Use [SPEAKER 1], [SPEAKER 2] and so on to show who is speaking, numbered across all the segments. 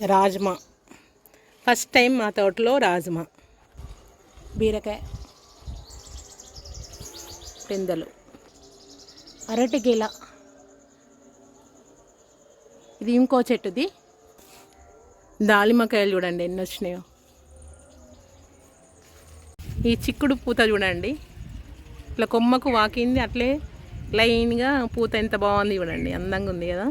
[SPEAKER 1] Rajma first time మా తోటలో రాజ్మా, బీరకాయ పెందలు, అరటి గెల, ఇది ఇంకో చెట్టుది దాలిమకాయలు చూడండి ఎన్ని వచ్చినాయో. ఈ చిక్కుడు పూత చూడండి ఇట్లా కొమ్మకు వాకింది, అట్లే లైన్గా పూత ఎంత బాగుంది చూడండి, అందంగా ఉంది కదా.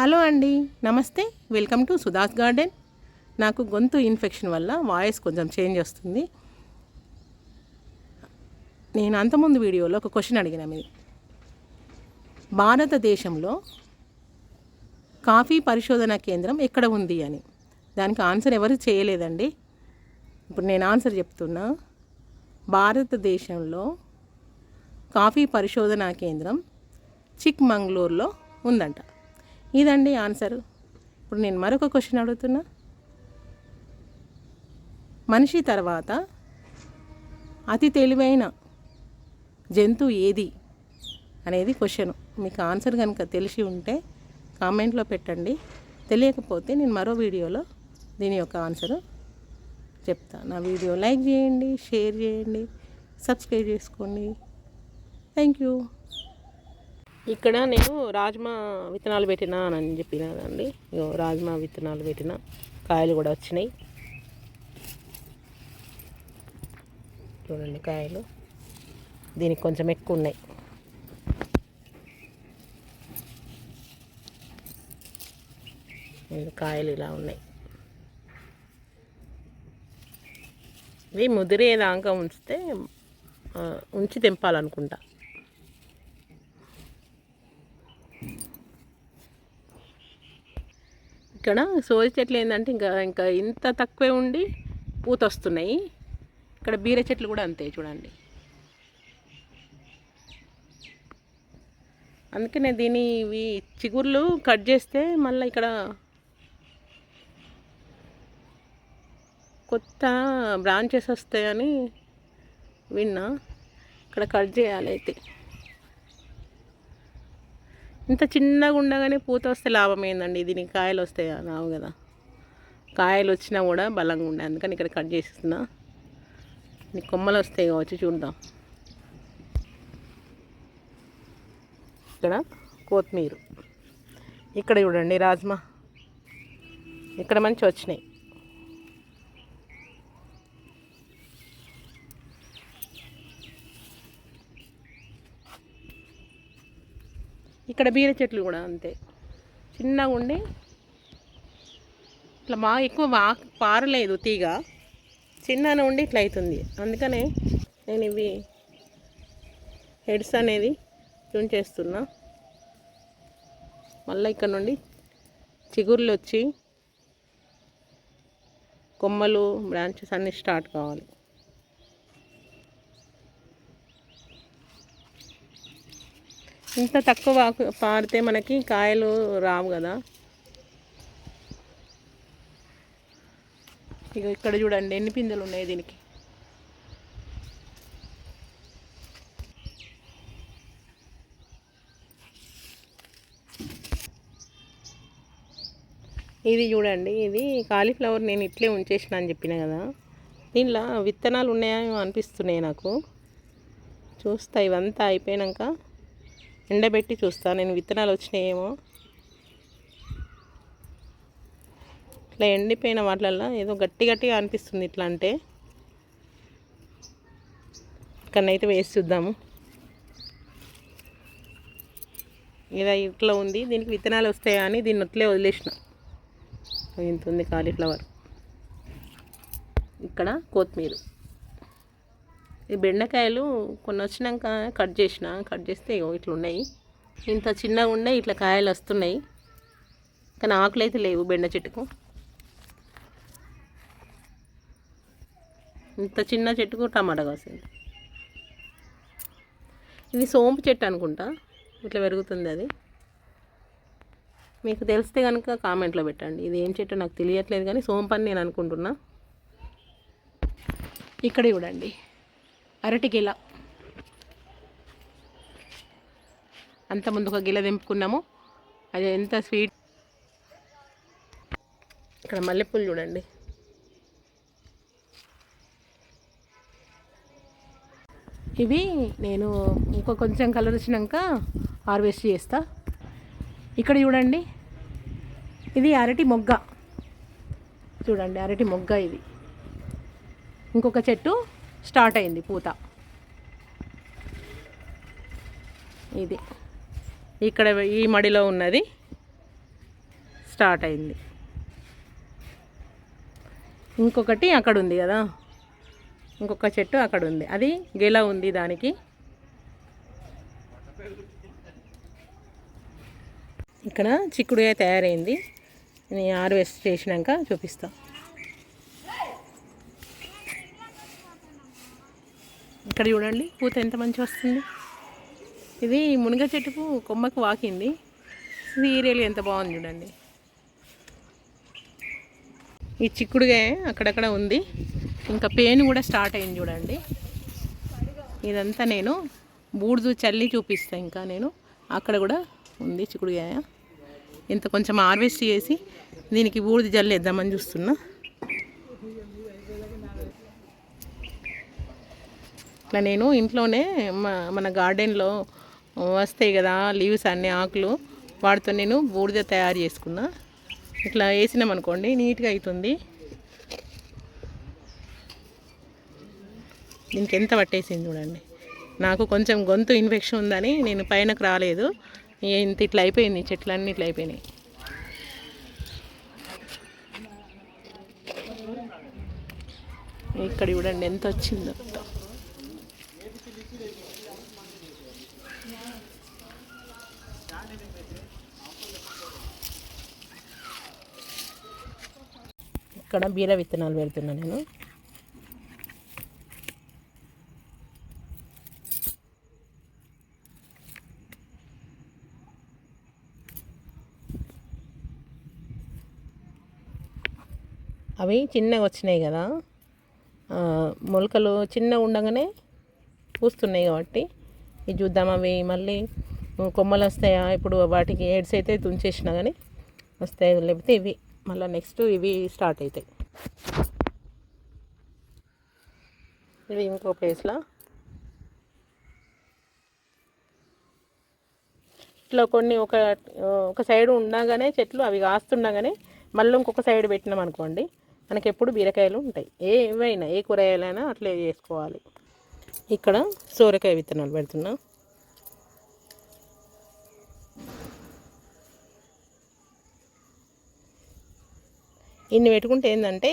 [SPEAKER 1] హలో అండి, నమస్తే, వెల్కమ్ టు సుధాస్ గార్డెన్. నాకు గొంతు ఇన్ఫెక్షన్ వల్ల వాయిస్ కొంచెం చేంజ్ వస్తుంది. నేను అంతకుముందు వీడియోలో ఒక క్వశ్చన్ అడిగిన మీరు, భారతదేశంలో కాఫీ పరిశోధన కేంద్రం ఎక్కడ ఉంది అని. దానికి ఆన్సర్ ఎవరు చేయలేదండి. ఇప్పుడు నేను ఆన్సర్ చెప్తున్నా. భారతదేశంలో కాఫీ పరిశోధనా కేంద్రం చిక్మంగళూరులో ఉందంట. ఇదండి ఆన్సర్. ఇప్పుడు నేను మరొక క్వశ్చన్ అడుగుతున్నా. మనిషి తర్వాత అతి తెలివైన జంతువు ఏది అనేది క్వశ్చన్. మీకు ఆన్సర్ కనుక తెలిసి ఉంటే కామెంట్లో పెట్టండి, తెలియకపోతే నేను మరో వీడియోలో దీని యొక్క ఆన్సర్ చెప్తాను. నా వీడియో లైక్ చేయండి, షేర్ చేయండి, సబ్స్క్రైబ్ చేసుకోండి. Thank you. ఇక్కడ నేను రాజ్మా విత్తనాలు పెట్టినా అని చెప్పిన కదండి. రాజ్మా విత్తనాలు పెట్టిన, కాయలు కూడా వచ్చినాయి చూడండి. కాయలు దీనికి కొంచెం ఎక్కువ ఉన్నాయి. కాయలు ఇలా ఉన్నాయి. ఇవి ముదిరేదాకా ఉంచి తెంపాలనుకుంటా. ఇక్కడ సోజి చెట్లు ఏంటంటే ఇంకా ఇంత తక్కువే ఉండి పూత వస్తున్నాయి. ఇక్కడ బీర చెట్లు కూడా అంతే చూడండి. అందుకనే ఇవి చిగుర్లు కట్ చేస్తే మళ్ళీ ఇక్కడ కొత్త బ్రాంచెస్ వస్తాయని విన్నా. ఇక్కడ కట్ చేయాలి. అయితే ఇంత చిన్నగా ఉండగానే పూత వస్తే లాభం ఏందండి. దీనికి కాయలు వస్తాయా? రావు కదా. కాయలు వచ్చినా కూడా బలంగా ఉండే, అందుకని ఇక్కడ కట్ చేస్తున్నా. నీకు కొమ్మలు వస్తాయి కావచ్చు, చూద్దాం. ఇక్కడ కొత్తిమీర, ఇక్కడ చూడండి రాజ్మా, ఇక్కడ మంచి వచ్చినాయి. ఇక్కడ బీర చెట్లు కూడా అంతే, చిన్నగా ఉండి ఇట్లా బాగా ఎక్కువ పారలేదు తీగ, చిన్నగా ఉండి ఇట్లా అవుతుంది. అందుకనే నేను ఇవి హెడ్స్ అనేది తుంచేస్తున్నా. మళ్ళీ ఇక్కడ నుండి చిగుర్లు వచ్చి కొమ్మలు, బ్రాంచెస్ అన్నీ స్టార్ట్ కావాలి. ఇంత తక్కువ పారితే మనకి కాయలు రావు కదా. ఇక ఇక్కడ చూడండి ఎన్ని పిందెలు ఉన్నాయి దీనికి. ఇది చూడండి, ఇది కాలీఫ్లవర్ నేను ఇట్లే ఉంచేసిన అని చెప్పిన కదా. దీనిలో విత్తనాలు ఉన్నాయో అనిపిస్తున్నాయి నాకు. చూస్తా, ఇవంతా అయిపోయాక ఎండబెట్టి చూస్తా నేను విత్తనాలు వచ్చినాయేమో. ఇట్లా ఎండిపోయిన వాటిల్లో ఏదో గట్టిగా అనిపిస్తుంది. ఇట్లా అంటే ఇక్కడనైతే వేసి చూద్దాము. ఇలా ఇట్లా ఉంది, దీనికి విత్తనాలు వస్తాయా అని దీన్ని అట్లే వదిలేసిన. ఇంత ఉంది కాలీఫ్లవర్. ఇక్కడ కొత్తిమీర, ఈ బెండకాయలు కొన్ని వచ్చినాక కట్ చేస్తే ఇట్లా ఉన్నాయి. ఇంత చిన్నగా ఉన్నాయి, ఇట్లా కాయలు వస్తున్నాయి. కానీ ఆకులు అయితే లేవు బెండ చెట్టుకు. ఇంత చిన్న చెట్టుకు టమాటా కాసింది. ఇది సోంపు చెట్టు అనుకుంటా, ఇట్లా పెరుగుతుంది. అది మీకు తెలిస్తే కనుక కామెంట్లో పెట్టండి. ఇది ఏం చెట్టు నాకు తెలియట్లేదు, కానీ సోంపు అని నేను అనుకుంటున్నా. ఇక్కడ చూడండి అరటి గెల, అంత ముందు ఒక గిల తెంపుకున్నాము. అది ఎంత స్వీట్ ఇక్కడ మల్లెపూలు చూడండి. ఇవి నేను ఇంకో కొంచెం కలర్ వచ్చినాక హార్వెస్ట్ చేస్తా. ఇక్కడ చూడండి, ఇది అరటి మొగ్గ చూడండి, అరటి మొగ్గ ఇది. ఇంకొక చెట్టు స్టార్ట్ అయింది పూత. ఇది ఇక్కడ ఈ మడిలో ఉన్నది స్టార్ట్ అయింది. ఇంకొకటి అక్కడ ఉంది కదా, ఇంకొక చెట్టు అక్కడ ఉంది, అది గెల ఉంది దానికి. ఇక్కడ చిక్కుడుగా తయారైంది, నేను హార్వెస్ట్ చేసినాక చూపిస్తా. ఇక్కడ చూడండి పూత ఎంత మంచిగా వస్తుంది. ఇది మునగ చెట్టుకు కొమ్మకు వాకింది, సీరియల్ ఎంత బాగుంది చూడండి. ఈ చిక్కుడుగా అక్కడక్కడ ఉంది, ఇంకా పేను కూడా స్టార్ట్ అయింది చూడండి. ఇదంతా నేను బూడిద చల్లి చూపిస్తాను. ఇంకా నేను అక్కడ కూడా ఉంది చిక్కుడుగాయ. ఇంత కొంచెం హార్వెస్ట్ చేసి దీనికి బూడిద జల్లి వేద్దామని చూస్తున్నా. ఇట్లా నేను ఇంట్లోనే మన గార్డెన్లో వస్తాయి కదా లీవ్స్ అన్ని ఆకులు, వాటితో నేను బూడిద తయారు చేసుకున్నా. ఇట్లా వేసినామనుకోండి నీట్గా అవుతుంది. దీనికి ఎంత పట్టేసింది చూడండి. నాకు కొంచెం గొంతు ఇన్ఫెక్షన్ ఉందని నేను పైనకు రాలేదు. ఇంత ఇట్లా అయిపోయింది, చెట్లన్నీ ఇట్లా అయిపోయినాయి. ఇక్కడ చూడండి ఎంత వచ్చిందో. ఇక్కడ బీర విత్తనాలు పెడుతున్నా నేను. అవి చిన్నగా వచ్చినాయి కదా, మొలకలు చిన్నగా ఉండగానే పూస్తున్నాయి కాబట్టి ఇది చూద్దాం. అవి మళ్ళీ కొమ్మలు వస్తాయా, ఇప్పుడు వాటికి ఎయిడ్స్ అయితే తుంచేసినా కానీ వస్తాయి, లేకపోతే ఇవి మళ్ళీ నెక్స్ట్ ఇవి స్టార్ట్ అవుతాయి. ఇది ఇంకో ప్లేస్లో ఇట్లా కొన్ని ఒక సైడ్ ఉండగానే చెట్లు అవి కాస్తుండగానే మళ్ళీ ఇంకొక సైడ్ పెట్టినాం అనుకోండి, మనకి ఎప్పుడు బీరకాయలు ఉంటాయి. ఏవైనా ఏ కూరగాయలైనా అట్లే చేసుకోవాలి. ఇక్కడ సోరకాయ విత్తనాలు పెడుతున్నా. ఇన్ని పెట్టుకుంటే ఏంటంటే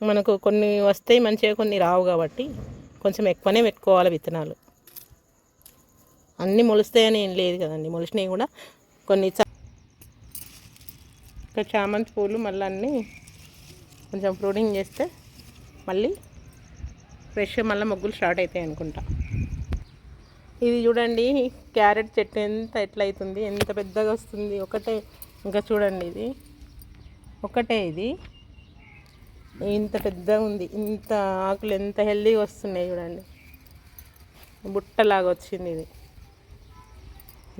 [SPEAKER 1] మనకు కొన్ని వస్తాయి మంచిగా, కొన్ని రావు, కాబట్టి కొంచెం ఎక్కువనే పెట్టుకోవాలి విత్తనాలు. అన్నీ మొలుస్తాయని ఏం లేదు కదండి, మొలిచినవి కూడా కొన్ని. ఇక్కడ చామంతి పూలు మళ్ళీ అన్నీ కొంచెం ఫ్రూటింగ్ చేస్తే మళ్ళీ ఫ్రెష్ మళ్ళీ మొగ్గులు స్టార్ట్ అవుతాయి అనుకుంటా. ఇది చూడండి క్యారెట్ చెట్టు ఎంత ఎట్లా అవుతుంది, ఎంత పెద్దగా వస్తుంది. ఒకటే, ఇంకా చూడండి ఇది ఒకటే, ఇది ఇంత పెద్దగా ఉంది. ఇంత ఆకులు ఎంత హెల్దీగా వస్తున్నాయి చూడండి, బుట్టలాగా వచ్చింది. ఇది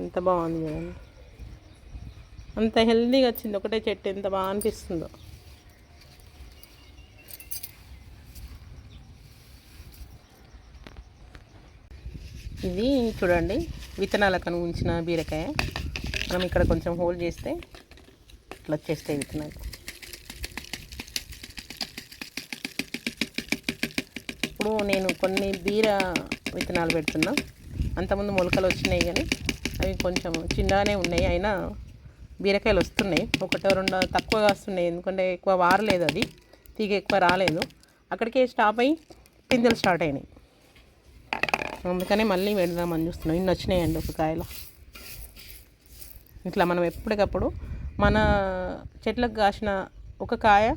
[SPEAKER 1] ఎంత బాగుంది చూడండి, అంత హెల్దీగా వచ్చింది ఒకటే చెట్టు, ఎంత బాగా అనిపిస్తుందో. ఇది చూడండి విత్తనాలకు ఉంచిన బీరకాయ. మనం ఇక్కడ కొంచెం హోల్ చేస్తే ఇట్లా వచ్చేస్తాయి విత్తనాలు. ఇప్పుడు నేను కొన్ని బీర విత్తనాలు పెడుతున్నా. అంతకుముందు మొలకలు వచ్చినాయి కానీ అవి కొంచెం చిన్నగానే ఉన్నాయి, అయినా బీరకాయలు వస్తున్నాయి. ఒకటో రెండో తక్కువగా వస్తున్నాయి, ఎందుకంటే ఎక్కువ వారలేదు, అది తీగ ఎక్కువ రాలేదు. అక్కడికే స్టాప్ అయ్యి పిందెలు స్టార్ట్ అయినాయి, అందుకనే మళ్ళీ పెడదామని చూస్తున్నాం. ఇన్ని వచ్చినాయండి ఒక కాయలో. ఇట్లా మనం ఎప్పటికప్పుడు మన చెట్లకు కాసిన ఒక కాయ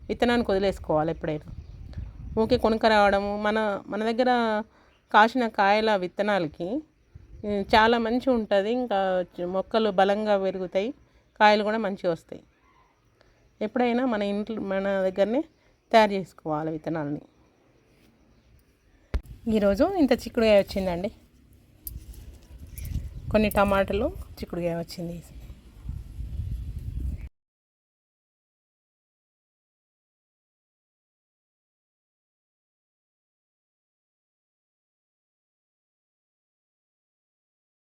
[SPEAKER 1] విత్తనానికి వదిలేసుకోవాలి ఎప్పుడైనా. ఊకే కొనుక్క రావడము, మన దగ్గర కాసిన కాయల విత్తనాలకి చాలా మంచిగా ఉంటుంది. ఇంకా మొక్కలు బలంగా పెరుగుతాయి, కాయలు కూడా మంచిగా వస్తాయి. ఎప్పుడైనా మన దగ్గరనే తయారు చేసుకోవాలి విత్తనాలని. ఈరోజు ఇంత చిక్కుడుకాయ వచ్చిందండి, కొన్ని టమాటాలు, చిక్కుడుకాయ వచ్చింది.